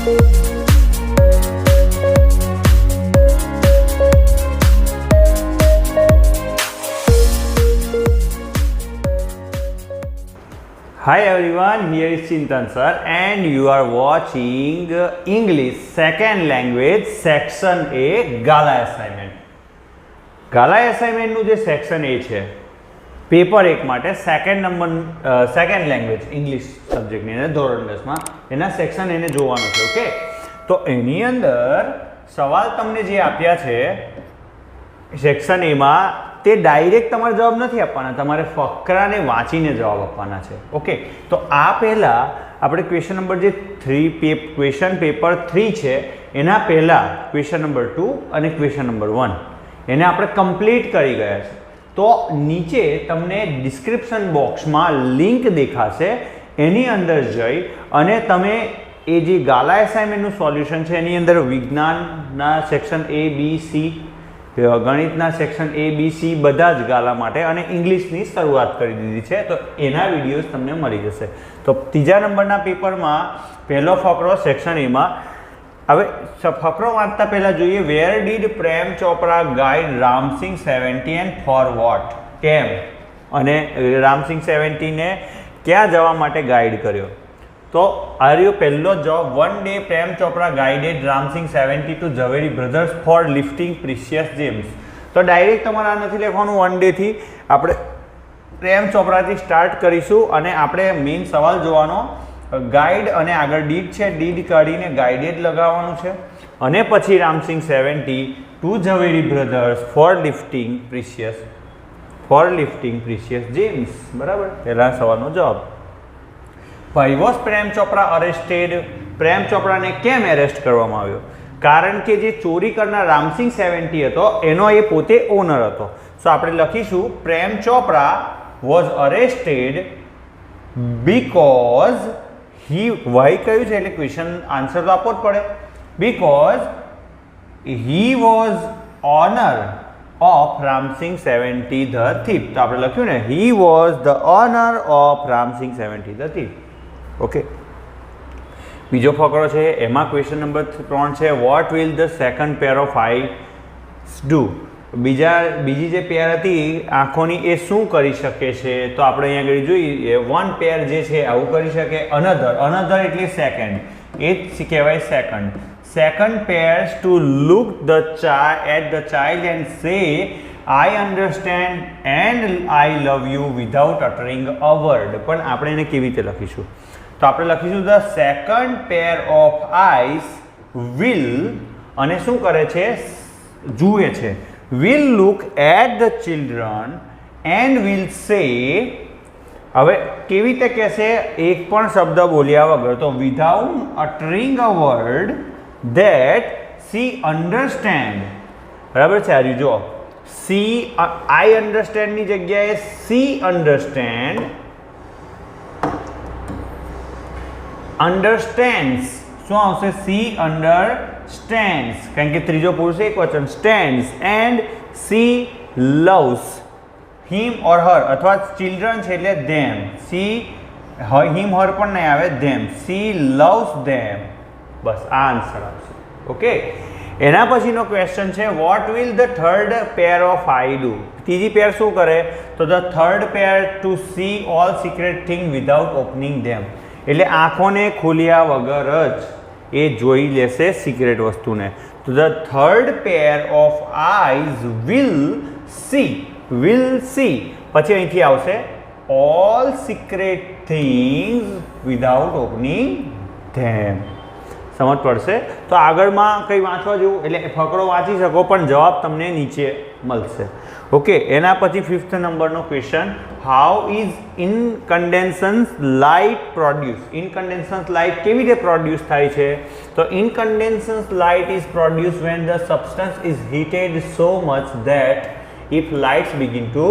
Hi everyone, here is Chintan sir and you are watching English second language section A Gala assignment. Gala assignment નું જે section A છે paper 1 માટે second language English સબ્જેક્ટની અંદર ધોરણ 10 માં એના section એને જોવાનું છે. ઓકે, તો એની અંદર સવાલ તમને જે આપ્યા છે સેક્શન A માં તે ડાયરેક્ટ તમારે જવાબ નથી આપવાના, તમારે ફકરાને વાંચીને જવાબ આપવાના છે. ઓકે, તો આ પહેલાં આપણે ક્વેશ્ચન નંબર જે ક્વેશ્ચન પેપર 3 છે એના પહેલાં ક્વેશ્ચન નંબર 2 અને ક્વેશ્ચન નંબર 1 એને આપણે કમ્પ્લીટ કરી ગયા છે. તો નીચે તમને ડિસ્ક્રિપ્શન બોક્સમાં લિંક દેખાશે, એની અંદર જઈ અને તમે એ જે ગાલા એસાઇનમેન્ટનું સોલ્યુશન છે એની અંદર વિજ્ઞાનના સેક્શન A, B, C, ગણિતના સેક્શન A, B, C બધા જ ગાલા માટે અને ઇંગ્લિશની શરૂઆત કરી દીધી છે. તો એના વિડીયોઝ તમને મળી જશે. તો ત્રીજા નંબરના પેપરમાં પહેલો ફકરો સેક્શન એમાં. હવે ફકરો વાંચતા પહેલાં જોઈએ, where did Prem Chopra guide Ramsingh 70 and for what? કેમ અને રામસિંગ 70 ને ક્યાં જવા માટે ગાઈડ કર્યો? તો આ રહ્યો પહેલો જવાબ, one day Prem Chopra guided Ramsingh 70 to Zaveri brothers for lifting precious gems. તો ડાયરેક્ટ તમારે આ નથી લખવાનું, વન ડેથી આપણે પ્રેમ ચોપરાથી સ્ટાર્ટ કરીશું અને આપણે મેઇન સવાલ જોવાનો ગાઈડ અને આગળ ડીડ છે, ડીડ કાઢીને ગાઈડેડ લગાવવાનું છે અને પછી Ramsingh 70 to Zaveri brothers for lifting precious gems. બરાબર, પહેલા સવાલનો જવાબ. Why was Prem Chopra arrested? Prem ચોપરાને કેમ એરેસ્ટ કરવામાં આવ્યો? કારણ કે જે ચોરી કરનાર રામસિંગ 70 હતો એનો એ પોતે ઓનર હતો. સો આપણે લખીશું Prem Chopra was arrested because why કહ્યું છે એટલે ક્વેશ્ચન આન્સર તો આપવો જ પડે. Because he was owner of Ramsingh 70 the thief. તો આપણે લખ્યું ને, he was the owner of Ramsingh 70 the thief. Okay, બીજો ફકરો છે એમાં ક્વેશ્ચન નંબર 3 છે, what will the second pair of eyes do? બીજી જે પેર હતી આંખોની એ શું કરી શકે છે? તો આપણે અહીંયા આગળ જોઈએ, વન પેર જે છે આવું કરી શકે, અનધર એટલે સેકન્ડ, એ જ કહેવાય second pairs to look at the child and say I understand and I love you without uttering a word. પણ આપણે એને કેવી રીતે લખીશું? તો આપણે લખીશું the second pair of eyes will, અને શું કરે છે? જુએ છે. Will look at the children and will say. હવે કેવી રીતે કહેશે? એક પણ શબ્દ બોલ્યા વગર, તો without uttering a word that see understand. બરાબર છે? આ જો સી, આઈ અન્ડરસ્ટેન્ડની જગ્યાએ સી અન્ડરસ્ટેન્ડ, અન્ડરસ્ટેન્ડ્સ શું આવશે? સી અન્ડરસ્ટેન્ડ્સ, કારણ કે ત્રીજો પુરુષ એક વચન, સ્ટેન્ડ્સ, એન્ડ સી લવ્સ હિમ ઓર હર, અથવા ચિલ્ડ્રન છે એટલે ધેમ. સી હિમ હર પણ નહીં આવે, ધેમ. સી લવ્સ ધેમ. બસ આ આન્સર આવશે. ઓકે, એના પછીનો ક્વેશ્ચન છે, what will the third pair of eye do? ત્રીજી પેર શું કરે? તો the third pair to see all secret thing without opening them. એટલે આંખોને ખોલ્યા વગર જ એ જોઈ લેશે સિક્રેટ વસ્તુને. તો the third pair of eyes will see, પછી અહીંથી આવશે all secret things without opening them. સમજ પડશે? તો આગળમાં કંઈ વાંચવા જેવું, એટલે ફકરો વાંચી શકો પણ જવાબ તમને નીચે મળશે. ઓકે, એના પછી 5th નંબરનો question, how is incandescence light produce? Incandescence light કેવી રીતે પ્રોડ્યુસ થાય છે? તો incandescence light is produce when the substance is heated so much that if lights begin to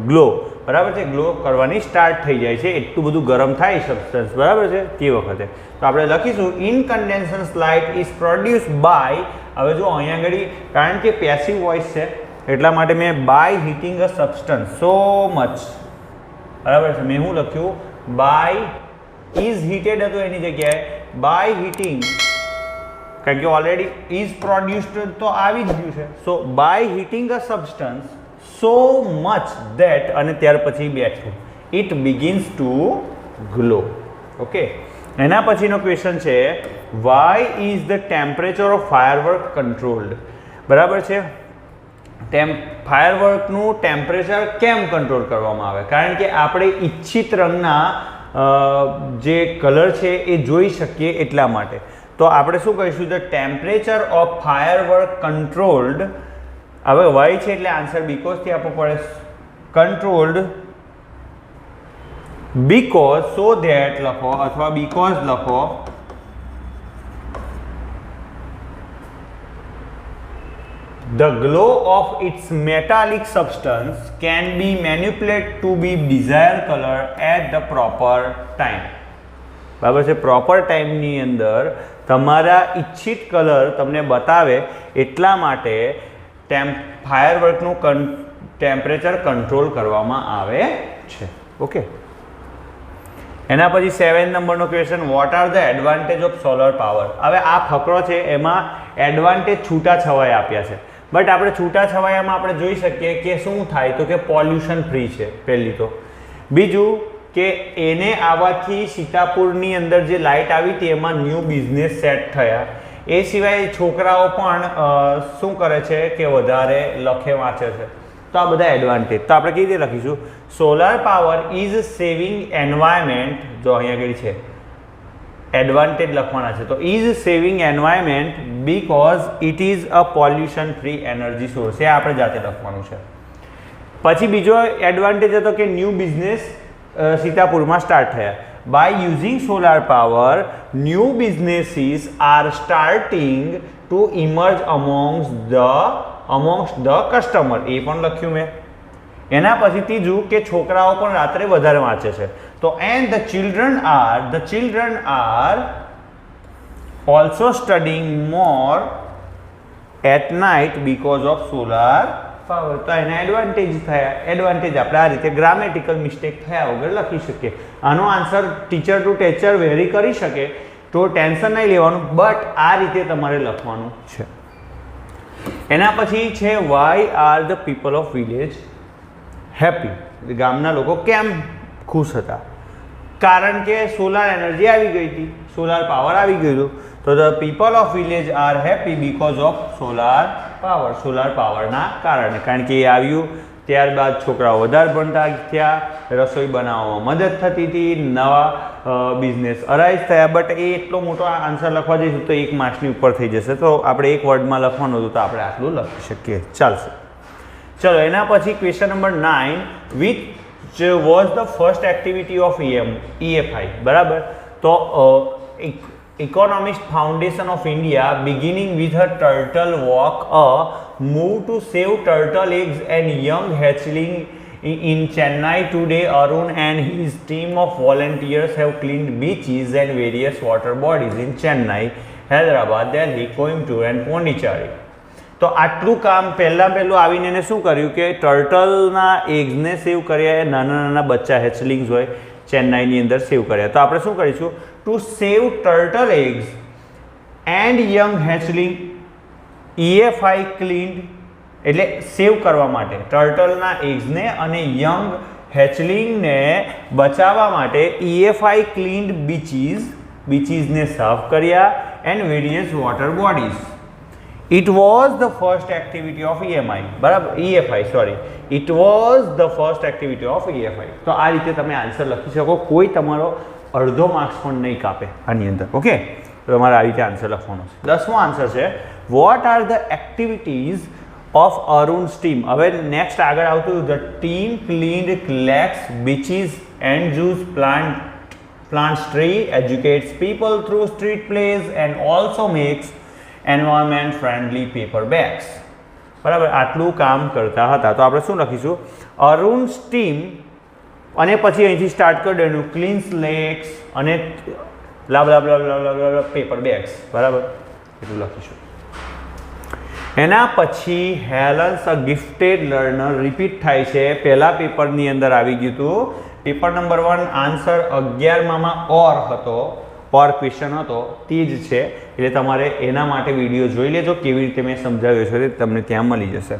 glow. બરાબર છે? ગ્લો કરવાની સ્ટાર્ટ થઈ જાય છે, એટલું બધું ગરમ થાય સબસ્ટન્સ. બરાબર છે? તે વખતે તો આપણે લખીશું ઇનકન્ડેન્સન્સ લાઇટ ઇઝ પ્રોડ્યુસ બાય. હવે જો અહીંયા આગળ કારણ કે પેસિવ વોઇસ છે એટલા માટે મેં by heating a substance so much. બરાબર છે? મેં શું લખ્યું? બાય ઇઝ હીટેડ હતું એની જગ્યાએ બાય હીટિંગ, કારણ કે ઓલરેડી ઇઝ પ્રોડ્યુસ્ડ તો આવી જ ગયું છે. So by heating a substance so much that, અને ત્યાર પછી બેઠું, it begins to glow. Okay, એના પછીનો ક્વેશ્ચન છે why is the temperature of firework controlled. બરાબર છે, ફાયરવર્કનું ટેમ્પરેચર કેમ કંટ્રોલ કરવામાં આવે? કારણ કે આપણે ઈચ્છિત રંગના જે કલર છે એ જોઈ શકીએ એટલા માટે. તો આપણે શું કહીશું? The temperature of firework controlled. હવે વાય છે એટલે આન્સર બીકોઝથી આપવો પડે. કંટ્રોલ્ડ બીકોઝ, સો ધેટ લખો અથવા બીકોઝ લખો. The glow of its metallic substance can be manipulated to be desired color at the proper time. બરાબર છે, પ્રોપર ટાઈમની અંદર તમારા ઈચ્છિત કલર તમને બતાવે એટલા માટે ફાયરવર્કનું ટેમ્પરેચર કંટ્રોલ કરવામાં આવે છે. ઓકે, એના પછી 7 નંબરનો question, vote are the advantage of solar power? હવે આ ફકરો છે એમાં એડવાન્ટેજ છૂટાછવાયા આપ્યા છે, બટ આપણે છૂટાછવાયામાં આપણે જોઈ શકીએ કે શું થાય તો કે પોલ્યુશન ફ્રી છે પહેલી તો. બીજું કે એને આવવાથી સીતાપુરની અંદર જે લાઇટ આવી હતી એમાં ન્યૂ બિઝનેસ સેટ થયા. એ સિવાય છોકરાઓ પણ શું કરે છે કે વધારે લખે વાંચે છે. તો આ બધા એડવાન્ટેજ. તો આપણે કેવી રીતે લખીશું? Solar power is saving environment. જો અહીંયા આગળ છે એડવાન્ટેજ લખવાના છે, તો is saving environment because it is a pollution free energy source. એ આપણે જાતે લખવાનું છે. પછી બીજો એડવાન્ટેજ હતો કે ન્યૂ બિઝનેસ સીતાપુરમાં સ્ટાર્ટ થયા. By using solar power new businesses are starting to emerge amongst the customer. એ પણ લખ્યું મેં. એના પછી ત્રીજું કે છોકરાઓ પણ રાત્રે વધારે વાંચે છે. તો and the children are also studying more at night because of solar power. તો એના એડવાન્ટેજ થયા. એડવાન્ટેજ આપણે આ રીતે ગ્રામેટિકલ મિસ્ટેક થયા વગર લખી શકીએ. આનો answer teacher to teacher vary કરી શકે, તો ટેન્શન નહીં લેવાનું, બટ આ રીતે તમારે લખવાનું છે. એના પછી છે why are the people of village happy? ગામના લોકો કેમ ખુશ હતા? કારણ કે સોલાર એનર્જી આવી ગઈ હતી, સોલાર પાવર આવી ગયું હતું. તો the people of village are happy because of solar power. Solar પાવરના કારણે, કારણ કે એ આવ્યું ત્યારબાદ છોકરાઓ વધારે ભણતા થયા, રસોઈ બનાવવામાં મદદ થતી હતી, નવા બિઝનેસ અરાઇઝ થયા. બટ એ એટલો મોટો આન્સર લખવા જઈશું તો 1 માર્ક્સની ઉપર થઈ જશે. તો આપણે એક વર્ડમાં લખવાનું હતું તો આપણે આટલું લખી શકીએ. ચાલશે. ચલો, એના પછી question number 9, which was the first activity of EFI? બરાબર. તો Economist Foundation of India, beginning with a turtle walk, a move to save turtle eggs and young hatchling in Chennai. Today, Arun and his team of volunteers have cleaned beaches and various water bodies in Chennai, Hyderabad, Delhi, Coimbatore and Pondicherry. તો આટલું કામ પહેલું આવીને એને શું કર્યું કે ટર્ટલના એગ્સને સેવ કર્યા, નાના નાના બચ્ચા હેચલિંગ્સ હોય ચેન્નાઈની અંદર સેવ કર્યા. તો આપણે શું કરીશું? To save turtle eggs and young hatchling EFI cleaned, એટલે સેવ કરવા માટે ટર્ટલના એગ્સને અને યંગ હેચલિંગને બચાવવા માટે EFI ક્લીન્ડ બીચીસને સાફ કર્યા and various water bodies. It was the first activity of EFI, sorry. It was the first activity of EFI. તો આ રીતે તમે આન્સર લખી શકો. કોઈ તમારો અડધો માર્ક્સ પણ નહીં કાપે આની અંદર. ઓકે, તો તમારે આ રીતે આન્સર લખવાનો છે. 10મો આન્સર છે what are the activities of અરુણ's team? હવે નેક્સ્ટ આગળ આવતું, the team cleaned lakes, beaches, enjoys, plants tree, educates people through street plays and also makes environment friendly paper bags. બરાબર, આટલું કામ કરતા હતા. તો આપણે શું લખીશું? અરુણ's team, અને પછી અહીંથી સ્ટાર્ટ કરી દેવાનું, ક્લીન્સ લેક્સ અને પેપર બેગ્સ. બરાબર, એટલું લખીશું. એના પછી હેલન્સ અ ગિફ્ટેડ લર્નર રિપીટ થાય છે. પહેલા પેપરની અંદર આવી ગયું હતું પેપર નંબર 1 આન્સર 11માં ઓર હતો, ઓર ક્વેશ્ચન હતો, તે જ છે. એટલે તમારે એના માટે વિડીયો જોઈ લેજો, કેવી રીતે મેં સમજાવ્યો છે તે તમને ત્યાં મળી જશે.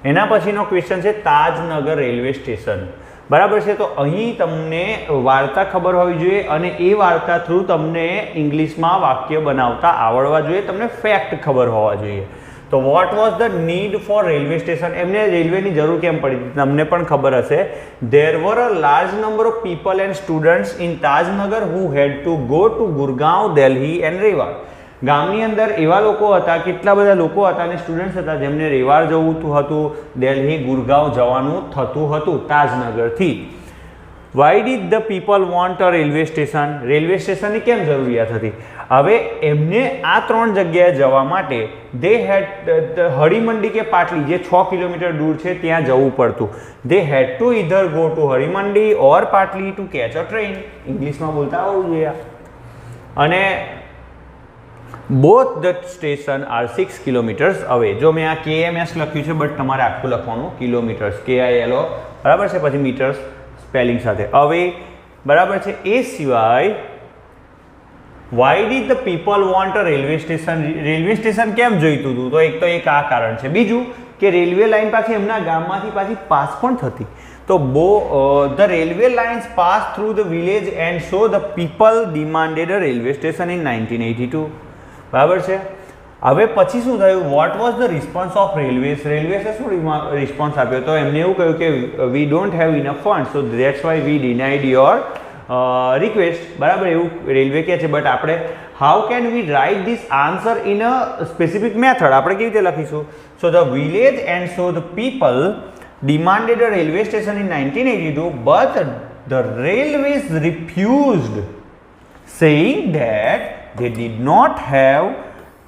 એના પછીનો ક્વેશ્ચન છે તાજનગર રેલવે સ્ટેશન. બરાબર છે. તો અહીં તમને વાર્તા ખબર હોવી જોઈએ અને એ વાર્તા થ્રુ તમને ઇંગ્લિશમાં વાક્ય બનાવતા આવડવા જોઈએ, તમને ફેક્ટ ખબર હોવા જોઈએ. તો what was the need for railway station? એમને રેલવેની જરૂર કેમ પડી? તમને પણ ખબર હશે. There were a large number of people and students in Tajnagar who had to go to Gurgaon, Delhi and Rewari. ગામની અંદર એવા લોકો હતા, કેટલા બધા લોકો હતા અને સ્ટુડન્ટ્સ હતા જેમને રેવાડ જવું હતું, દિલ્હી, ગુરગાંવ જવાનું થતું હતું તાજનગરથી. Why did the people want a railway station? Railway સ્ટેશનની કેમ જરૂરિયાત હતી? હવે એમને આ 3 જગ્યાએ જવા માટે દે હેડ હળીમંડી કે પાટલી, જે 6 કિલોમીટર દૂર છે ત્યાં જવું પડતું. દે હેડ ટુ ઇધર ગો ટુ હળીમંડી ઓર પાટલી ટુ કેચ અ ટ્રેન. ઇંગ્લિશમાં બોલતા આવડવું જોઈએ. અને both the station are 6 kilometres away. જો મેં આ KMS લખ્યું છે, બટ તમારે આખું લખવાનું કિલોમીટર્સ, KILO, બરાબર છે, પછી મીટર્સ સ્પેલિંગ સાથે. હવે બરાબર છે. એ સિવાય Y did the people want a railway station? Railway station કેમ જોઈતું હતું? તો એક આ કારણ છે. બીજું કે રેલવે લાઇન પાછી એમના ગામમાંથી પાછી પાસ પણ થતી. તો the railway lines pass through the village and so the people demanded a railway station in 1982. બરાબર છે. હવે પછી શું થયું? What was the response of railways? રેલવેઝે શું રિસ્પોન્સ આપ્યો? તો એમને એવું કહ્યું કે we don't have enough fund, so that's why we denied your request. બરાબર, એવું રેલવે કહે છે. બટ આપણે how can we write this answer in a specific method? આપણે કેવી રીતે લખીશું? So the village and so the people demanded a railway station in 1982, but the railways refused, saying that they did not have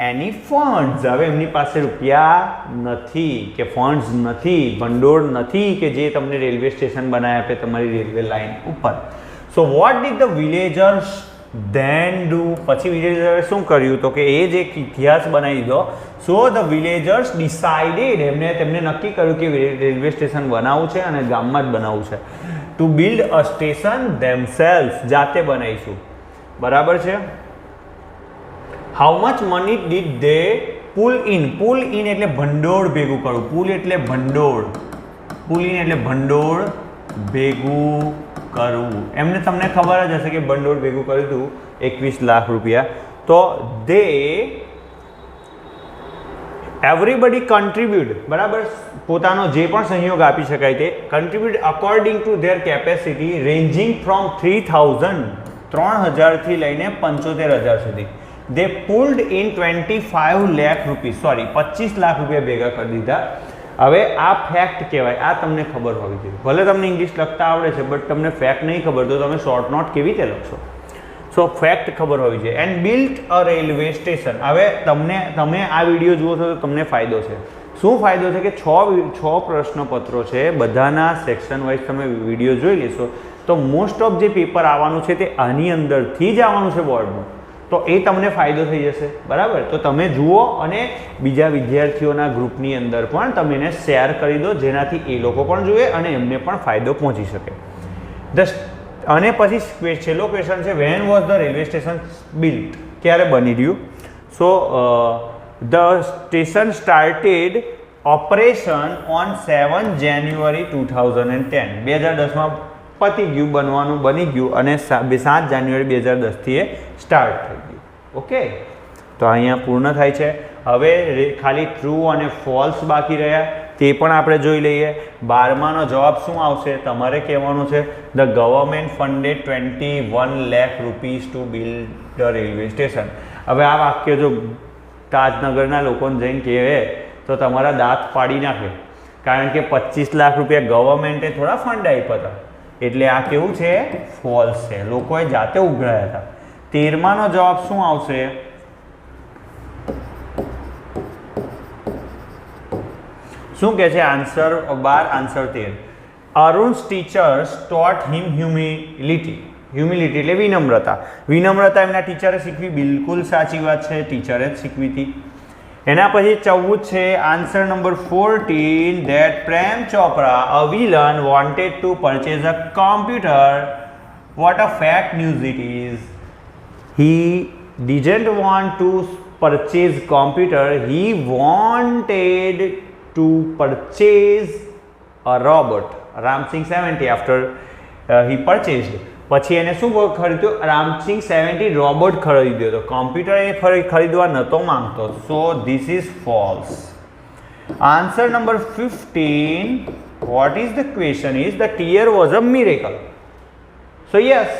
any funds. હવે એમની પાસે રૂપિયા નથી કે ફંડ્સ નથી, ભંડોળ નથી કે જે તમને રેલવે સ્ટેશન બનાવી આપે તમારી રેલવે લાઇન ઉપર. So what did the villagers then do? પછી વિલેજર્સે શું કર્યું? તો કે એ જે એક ઇતિહાસ બનાવી દીધો. સો ધ વિલેજર્સ ડિસાઇડેડ, તેમને નક્કી કર્યું કે રેલવે સ્ટેશન બનાવવું છે અને ગામમાં જ બનાવવું છે. To build a station themselves, જાતે બનાવીશું. બરાબર છે. How much money did they pool in? Pool in એટલે ભંડોળ ભેગું કરવું. પુલ એટલે ભંડોળ, પુલ ઇન એટલે ભંડોળ ભેગું કરવું. એમને તમને ખબર જ હશે કે ભંડોળ ભેગું કર્યું હતું 21 લાખ રૂપિયા. તો દે એવરીબડી કન્ટ્રીબ્યુટ, બરાબર, પોતાનો જે પણ સહયોગ આપી શકાય તે contribute according to their capacity ranging from 3,000 થી લઈને 75,000 સુધી. They pulled in 25 lakh rupees, sorry 25 lakh રૂપિયા ભેગા કરી દીધા. હવે આ ફેક્ટ કહેવાય. આ તમને ખબર હોવી જોઈએ. ભલે તમને ઇંગ્લિશ લખતા આવડે છે, બટ તમને ફેક્ટ નહીં ખબર તો તમે શોર્ટ નોટ કેવી રીતે લખશો? સો ફેક્ટ ખબર હોવી જોઈએ. And built a railway station. હવે તમે આ વિડીયો જુઓ છો તો તમને ફાયદો છે. શું ફાયદો છે? કે 6 પ્રશ્નપત્રો છે, બધાના સેક્શન વાઇઝ તમે વિડીયો જોઈ લેશો તો મોસ્ટ ઓફ જે પેપર આવવાનું છે તે આની અંદરથી જ આવવાનું છે બોર્ડનું. તો એ તમને ફાયદો થઈ જશે. બરાબર, તો તમે જુઓ અને બીજા વિદ્યાર્થીઓના ગ્રુપની અંદર પણ તમે એને શેર કરી દો, જેનાથી એ લોકો પણ જુએ અને એમને પણ ફાયદો પહોંચી શકે. અને પછી છેલ્લો ક્વેશ્ચન છે, when was the railway station built? ક્યારે બની રહ્યું? So the station started operation on 7 January 2010. 2010માં પતી ગયું, બની ગયું અને 7 જાન્યુઆરી 2010થી એ સ્ટાર્ટ થઈ ગયું. ઓકે, તો અહીંયા પૂર્ણ થાય છે. હવે ખાલી ટ્રુ અને ફોલ્સ બાકી રહ્યા, તે પણ આપણે જોઈ લઈએ. 12માનો જવાબ શું આવશે? તમારે કહેવાનું છે the government funded 21 lakh rupees to build the railway station. હવે આ વાક્ય જો તાજનગરના લોકોને જઈને કહે તો તમારા દાંત પાડી નાખે, કારણ કે 25 લાખ રૂપિયા ગવર્મેન્ટે થોડા ફંડ આપ્યા હતા. એટલે આ કેવું છે? ફોલ્સ છે. લોકોએ જાતે ઉઘરાયા હતા. 13માનો જવાબ શું આવશે? શું કહે છે? Answer 12, answer 13. Arun's teachers taught him humility. Humility એટલે વિનમ્રતા. વિનમ્રતા એમના ટીચરે શીખવી. બિલકુલ સાચી વાત છે, ટીચરે જ શીખવી હતી. એના પછી 14 છે answer number 14 that Prem Chopra, a villain, wanted to purchase a computer. What a fake news it is. He didn't want to purchase computer, he wanted to purchase a robot. Ram Singh 70 after he purchased. પછી એને શું ખરીદ્યું? Ram Singh 70 robot ખરીદ્યો હતો, computer એ ખરીદવા નહોતો માંગતો. So this is false. Answer number 15, what is the question is the tear was a miracle. So yes,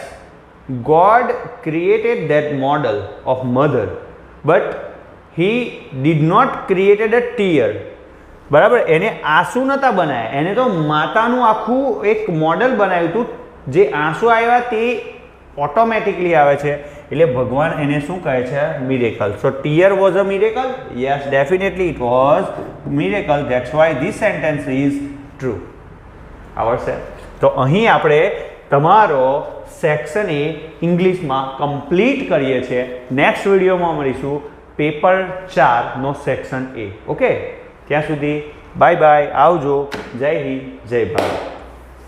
God created that model of mother, but he did not created a tear. બરાબર, એને આંસુ નહોતા બનાવ્યા, એને તો માતાનું આખું એક મોડલ બનાવ્યું હતું. જે આંસુ આવ્યા તે ઓટોમેટિકલી આવે છે, એટલે ભગવાન એને શું કહે છે? Miracle. So tear was a miracle? Yes, definitely it was miracle. That's why this sentence is true. આવડશે? તો અહીં આપણે તમારો સેક્શન એ ઇંગ્લિશમાં કમ્પ્લીટ કરીએ છીએ. નેક્સ્ટ વિડીયોમાં મળીશું પેપર 4 નો સેક્શન એ. ઓકે, ત્યાં સુધી બાય બાય, આવજો. જય હિન્દ, જય ભારત.